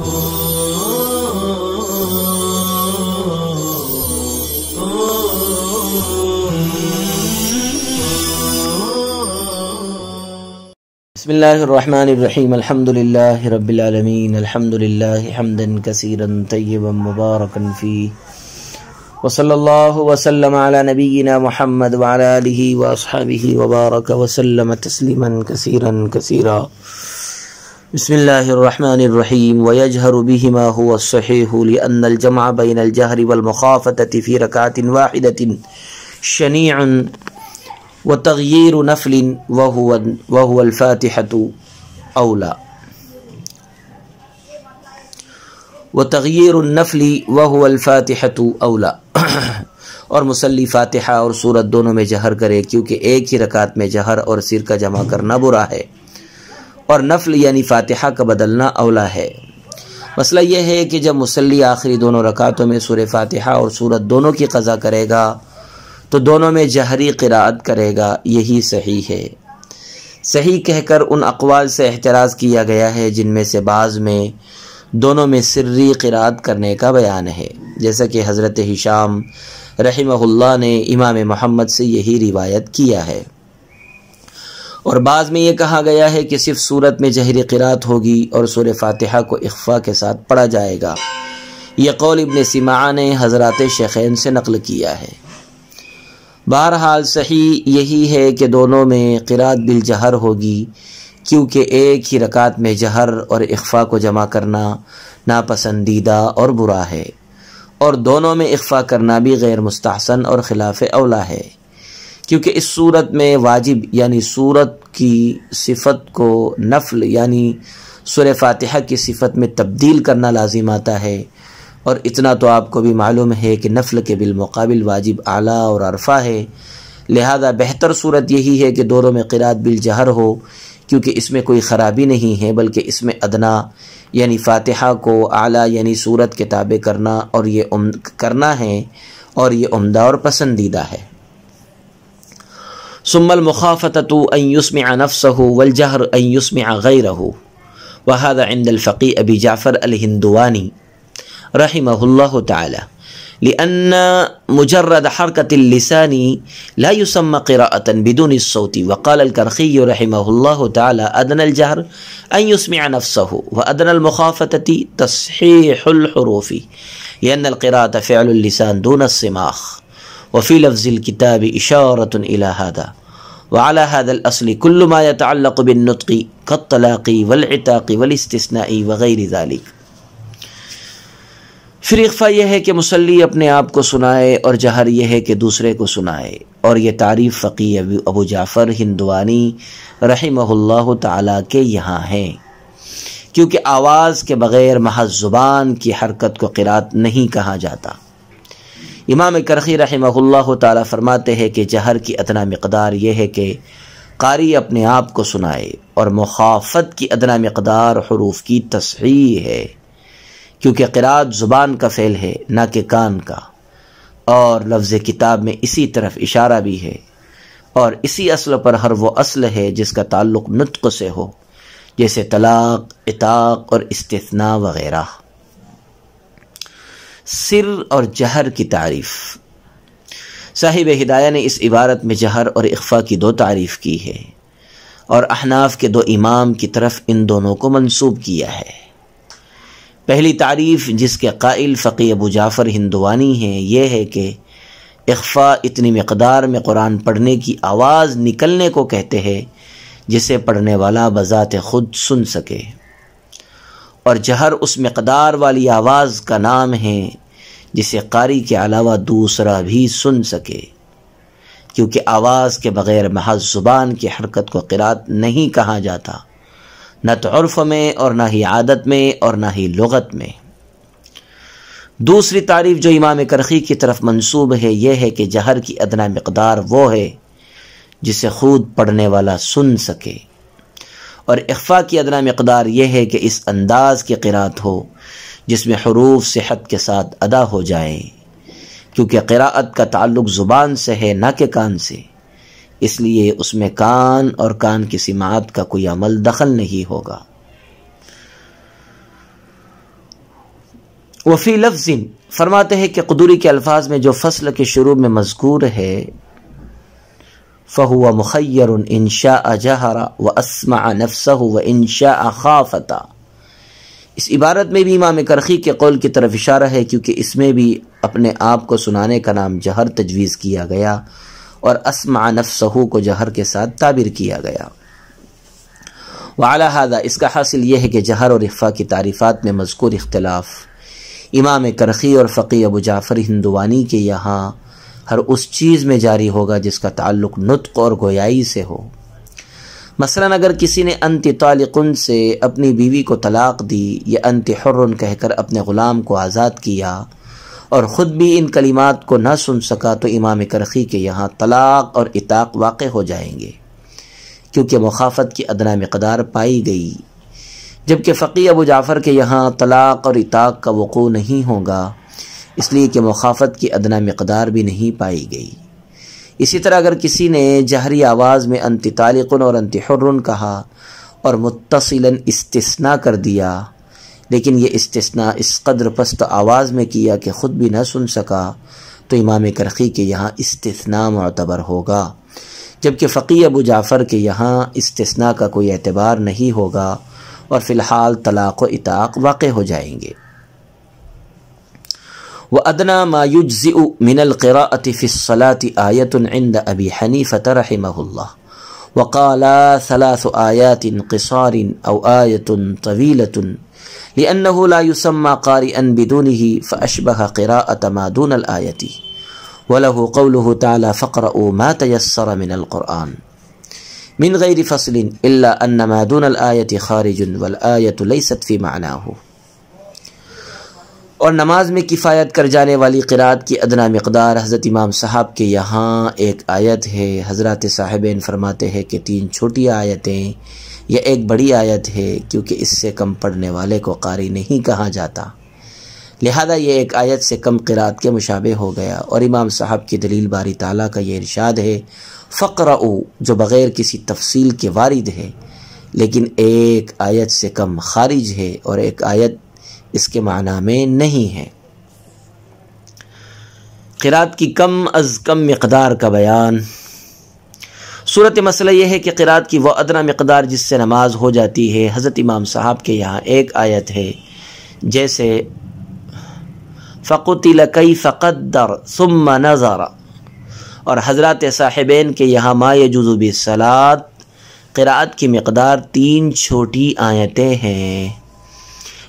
بسم اللہ الرحمن الرحیم الحمد للہ رب العالمین الحمد للہ حمدا کثیرا طیبا مبارکا فیہ وصلی اللہ وسلم علی نبینا محمد وعلی آلہ واصحابہ وبارک وسلم تسلیما کثیرا کثیرا بسم اللہ الرحمن الرحیم ویجہر بہما هو الصحیح لأن الجمع بین الجہر والمخافتة فی رکعۃ واحدۃ شنیع وتغییر نفل وهو الفاتحة اولا وتغییر النفل وهو الفاتحة اولا اور مصلی فاتحہ اور سورت دونوں میں جہر کرے، کیونکہ ایک ہی رکعت میں جہر اور سر کا جمع کرنا برا ہے، اور نفل یعنی فاتحہ کا بدلنا اولا ہے۔ مسئلہ یہ ہے کہ جب مصلی آخری دونوں رکعتوں میں سورہ فاتحہ اور سورت دونوں کی قضا کرے گا تو دونوں میں جہری قراءت کرے گا، یہی صحیح ہے۔ صحیح کہہ کر ان اقوال سے احتراز کیا گیا ہے جن میں سے بعض میں دونوں میں سری قراءت کرنے کا بیان ہے، جیسا کہ حضرت ہشام رحمہ اللہ نے امام محمد سے یہی روایت کیا ہے، اور بعض میں یہ کہا گیا ہے کہ صرف سورت میں جہری قراءت ہوگی اور سورہ فاتحہ کو اخفاء کے ساتھ پڑھا جائے گا۔ یہ قول ابن سماع نے حضرات شیخین سے نقل کیا ہے۔ بہرحال صحیح یہی ہے کہ دونوں میں قراءت بالجہر ہوگی، کیونکہ ایک ہی رکعت میں جہر اور اخفاء کو جمع کرنا ناپسندیدہ اور برا ہے، اور دونوں میں اخفاء کرنا بھی غیر مستحسن اور خلاف اولا ہے، کیونکہ اس صورت میں واجب یعنی صورت کی صفت کو نفل یعنی سورہ فاتحہ کی صفت میں تبدیل کرنا لازم آتا ہے، اور اتنا تو آپ کو بھی معلوم ہے کہ نفل کے بالمقابل واجب اعلیٰ اور عرفہ ہے، لہذا بہتر صورت یہی ہے کہ دونوں میں قراءت بالجہر ہو، کیونکہ اس میں کوئی خرابی نہیں ہے، بلکہ اس میں ادنا یعنی فاتحہ کو اعلیٰ یعنی صورت کے تابع کرنا اور یہ عمدہ اور پسندیدہ ہے۔ ثم المخافتة ان يسمع نفسه والجهر ان يسمع غيره، وهذا عند الفقيه ابي جعفر الهندواني رحمه الله تعالى، لأن مجرد حركة اللسان لا يسمى قراءة بدون الصوت، وقال الكرخي رحمه الله تعالى أدنى الجهر أن يسمع نفسه، وأدنى المخافتة تصحيح الحروف، لأن القراءة فعل اللسان دون الصماخ، وفي لفظ الكتاب إشارة إلى هذا، وعلى هذا الأصل كل ما يتعلق بالنطق كالطلاق والعتاق والاستثناء وغير ذلك۔ پھر اخفاء یہ ہے کہ مصلی اپنے آپ کو سنائے، اور جہر یہ ہے کہ دوسرے کو سنائے، اور یہ تعریف فقیہ ابو جعفر ہندوانی رحمہ اللہ تعالیٰ کے یہاں ہے، کیونکہ آواز کے بغیر محض زبان کی حرکت کو قراءت نہیں کہا جاتا۔ امام کرخی رحمہ اللہ تعالیٰ فرماتے ہیں کہ جہر کی ادنا مقدار یہ ہے کہ قاری اپنے آپ کو سنائے، اور مخافت کی ادنا مقدار حروف کی تصحیح ہے، کیونکہ قراءت زبان کا فعل ہے نہ کہ کان کا، اور لفظ کتاب میں اسی طرف اشارہ بھی ہے، اور اسی اصل پر ہر وہ اصل ہے جس کا تعلق نطق سے ہو، جیسے طلاق، عتاق اور استثناء وغیرہ۔ سر اور جہر کی تعریف۔ صاحب ہدایہ نے اس عبارت میں جہر اور اخفاء کی دو تعریف کی ہے، اور احناف کے دو امام کی طرف ان دونوں کو منسوب کیا ہے۔ پہلی تعریف جس کے قائل فقیہ ابو جعفر ہندوانی ہیں یہ ہے کہ اخفاء اتنی مقدار میں قرآن پڑھنے کی آواز نکلنے کو کہتے ہیں جسے پڑھنے والا بذات خود سن سکے، اور جہر اس مقدار والی آواز کا نام ہے جسے قاری کے علاوہ دوسرا بھی سن سکے، کیونکہ آواز کے بغیر محض زبان کی حرکت کو قراءت نہیں کہا جاتا، نہ تو عرف میں اور نہ ہی عادت میں اور نہ ہی لغت میں۔ دوسری تعریف جو امام کرخی کی طرف منسوب ہے یہ ہے کہ جہر کی ادنا مقدار وہ ہے جسے خود پڑھنے والا سن سکے، اور اخفاء کی ادنا مقدار یہ ہے کہ اس انداز کی قراءت ہو جس میں حروف صحت کے ساتھ ادا ہو جائیں، کیونکہ قراءت کا تعلق زبان سے ہے نہ کہ کان سے، اس لیے اس میں کان اور کان کی سماعت کا کوئی عمل دخل نہیں ہوگا۔ وفی لفظ فرماتے ہیں کہ قدوری کے الفاظ میں جو فصل کے شروع میں مذکور ہے فَهُوَ مُخَيَّرٌ إِن شَاءَ جَهَرَ وَأَسْمَعَ نَفْسَهُ وَإِن شَاءَ خَافَتَ۔ اس عبارت میں بھی امام کرخی کے قول کی طرف اشارہ ہے، کیونکہ اس میں بھی اپنے آپ کو سنانے کا نام جہر تجویز کیا گیا اور اسمع نفسہ کو جہر کے ساتھ تعبیر کیا گیا۔ وعلی ھذا اس کا حاصل یہ ہے کہ جہر اور اخفاء کی تعریفات میں مذکور اختلاف امام کرخی اور فقی ابو جعفر ہندوانی کے یہاں ہر اس چیز میں جاری ہوگا جس کا تعلق نطق اور گویائی سے ہو۔ مثلا اگر کسی نے انت طالقن سے اپنی بیوی کو طلاق دی یا انت حرن کہہ کر اپنے غلام کو آزاد کیا اور خود بھی ان کلمات کو نہ سن سکا تو امام کرخی کے یہاں طلاق اور عتاق واقع ہو جائیں گے، کیونکہ مخافت کی ادنا مقدار پائی گئی، جبکہ فقی ابو جعفر کے یہاں طلاق اور عتاق کا وقوع نہیں ہوگا، اس لیے کہ مخافت کی ادنا مقدار بھی نہیں پائی گئی۔ اسی طرح اگر کسی نے جہری آواز میں انت طالقن اور انت حرن کہا اور متصلاً استثناء کر دیا، لیکن یہ استثناء اس قدر پست آواز میں کیا کہ خود بھی نہ سن سکا، تو امام کرخی کے یہاں استثناء معتبر ہوگا، جبکہ فقی ابو جعفر کے یہاں استثناء کا کوئی اعتبار نہیں ہوگا اور فی الحال طلاق و عتاق واقع ہو جائیں گے۔ وَأَدْنَى مَا يُجْزِئُ مِنَ الْقِرَاءَةِ فِي الصَّلَاةِ آيَةٌ عِنْدَ أَبِي حَنِيفَةَ رَحِمَهُ اللَّهُ وَقَالَ 3 آيَاتٍ قِصَارٍ أَوْ آيَةٌ طَوِيلَةٌ لِأَنَّهُ لَا يُسَمَّى قَارِئًا بِدُونِهِ فَأَشْبَهَ قِرَاءَةَ مَا دُونَ الْآيَةِ وَلَهُ قَوْلُهُ تَعَالَى فَاقْرَؤُوا مَا تَيَسَّرَ مِنَ الْقُرْآنِ مِنْ غَيْرِ فَصْلٍ إِلَّا أَنَّ مَا دُونَ الْآيَةِ خَارِجٌ وَالْآيَةُ لَيْسَتْ فِي مَعْنَاهُ۔ اور نماز میں کفایت کر جانے والی قرات کی ادنا مقدار حضرت امام صاحب کے یہاں ایک آیت ہے۔ حضرات صاحبین فرماتے ہیں کہ 3 چھوٹی آیتیں یا ایک بڑی آیت ہے، کیونکہ اس سے کم پڑھنے والے کو قاری نہیں کہا جاتا، لہذا یہ ایک آیت سے کم قرات کے مشابہ ہو گیا۔ اور امام صاحب کی دلیل باری تعالیٰ کا یہ ارشاد ہے فقرؤ، جو بغیر کسی تفصیل کے وارد ہے، لیکن ایک آیت سے کم خارج ہے اور ایک آیت اس کے معنی میں نہیں ہے۔ قرات کی کم از کم مقدار کا بیان۔ صورت مسئلہ یہ ہے کہ قرات کی وہ ادنا مقدار جس سے نماز ہو جاتی ہے، حضرت امام صاحب کے یہاں ایک آیت ہے، جیسے فَقُتِلَ كَيْفَ قَدَّرَ ثُمَّ نَظَرَ، اور حضرات صاحبین کے یہاں مَا يَجُوزُ بِالصَّلَاةِ قرات کی مقدار 3 چھوٹی آیتیں ہیں،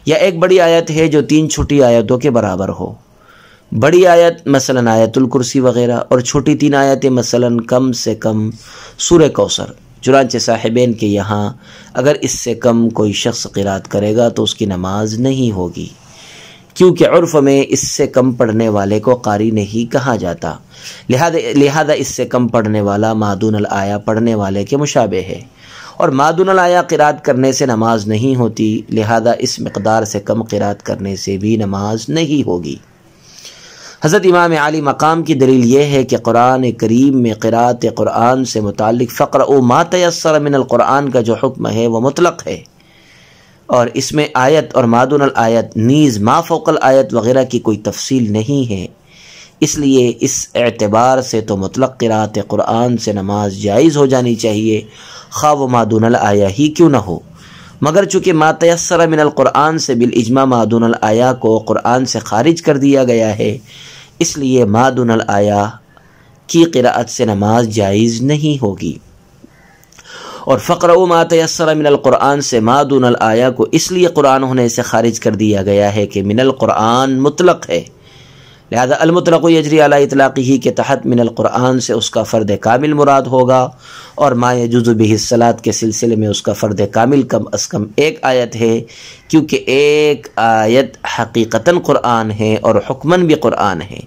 یا ایک بڑی آیت ہے جو 3 چھوٹی آیتوں کے برابر ہو۔ بڑی آیت مثلا آیت الکرسی وغیرہ، اور چھوٹی 3 آیتیں مثلا کم سے کم سورہ کوثر۔ چنانچہ صاحبین کے یہاں اگر اس سے کم کوئی شخص قرات کرے گا تو اس کی نماز نہیں ہوگی، کیونکہ عرف میں اس سے کم پڑھنے والے کو قاری نہیں کہا جاتا، لہذا اس سے کم پڑھنے والا ما دون الآیہ پڑھنے والے کے مشابہ ہے، اور ما دون الآیہ قرات کرنے سے نماز نہیں ہوتی، لہذا اس مقدار سے کم قرات کرنے سے بھی نماز نہیں ہوگی۔ حضرت امام عالی مقام کی دلیل یہ ہے کہ قرآن کریم میں قرات قرآن سے متعلق فقرؤ ما تیسر من القرآن کا جو حکم ہے وہ مطلق ہے، اور اس میں آیت اور ما دون الآیت نیز ما فوق الآیت وغیرہ کی کوئی تفصیل نہیں ہے، اس لیے اس اعتبار سے تو مطلق قرات قرآن سے نماز جائز ہو جانی چاہیے، خواہ و ما دون الآیہ ہی کیوں نہ ہو، مگر چونکہ ما تیسر من القرآن سے بالاجماع ما دون الآیہ کو قرآن سے خارج کر دیا گیا ہے، اس لیے ما دون الآیہ کی قرات سے نماز جائز نہیں ہوگی۔ اور فقرؤ ما تیسر من القرآن سے ما دون الآیہ کو اس لیے قرآن ہونے سے خارج کر دیا گیا ہے کہ من القرآن مطلق ہے، لہذا المطلق یجری علی اطلاقہ کے تحت من القرآن سے اس کا فرد کامل مراد ہوگا، اور ما یجوز بہ الصلاۃ کے سلسلے میں اس کا فرد کامل کم از کم ایک آیت ہے، کیونکہ ایک آیت حقیقتاً قرآن ہے اور حکماً بھی قرآن ہے،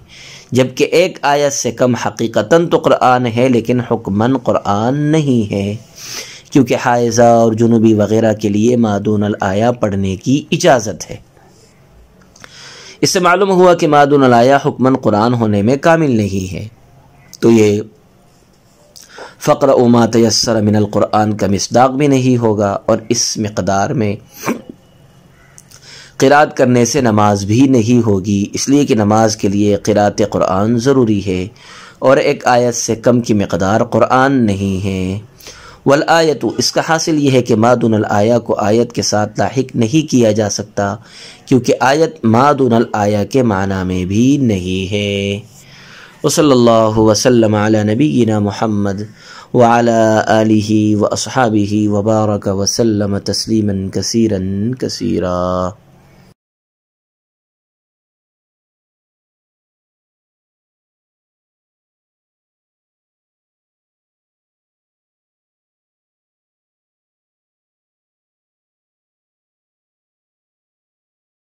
جبکہ ایک آیت سے کم حقیقتاً تو قرآن ہے لیکن حکماً قرآن نہیں ہے، کیونکہ حائضہ اور جنوبی وغیرہ کے لیے ما دون الآیہ پڑھنے کی اجازت ہے۔ اس سے معلوم ہوا کہ ما دون الآیہ حکماً قرآن ہونے میں کامل نہیں ہے، تو یہ فقرؤ ما تیسر من القرآن کا مصداق بھی نہیں ہوگا، اور اس مقدار میں قرات کرنے سے نماز بھی نہیں ہوگی، اس لیے کہ نماز کے لیے قرات قرآن ضروری ہے، اور ایک آیت سے کم کی مقدار قرآن نہیں ہے۔ والآیت، اس کا حاصل یہ ہے کہ ما دون الآیہ کو آیت کے ساتھ لاحق نہیں کیا جا سکتا، کیونکہ آیت ما دون الآیہ کے معنی میں بھی نہیں ہے۔ وصلی اللہ وسلم علی نبینا محمد وعلی آلہ واصحابہ وبارک وسلم تسلیما کثیرا کثیرا۔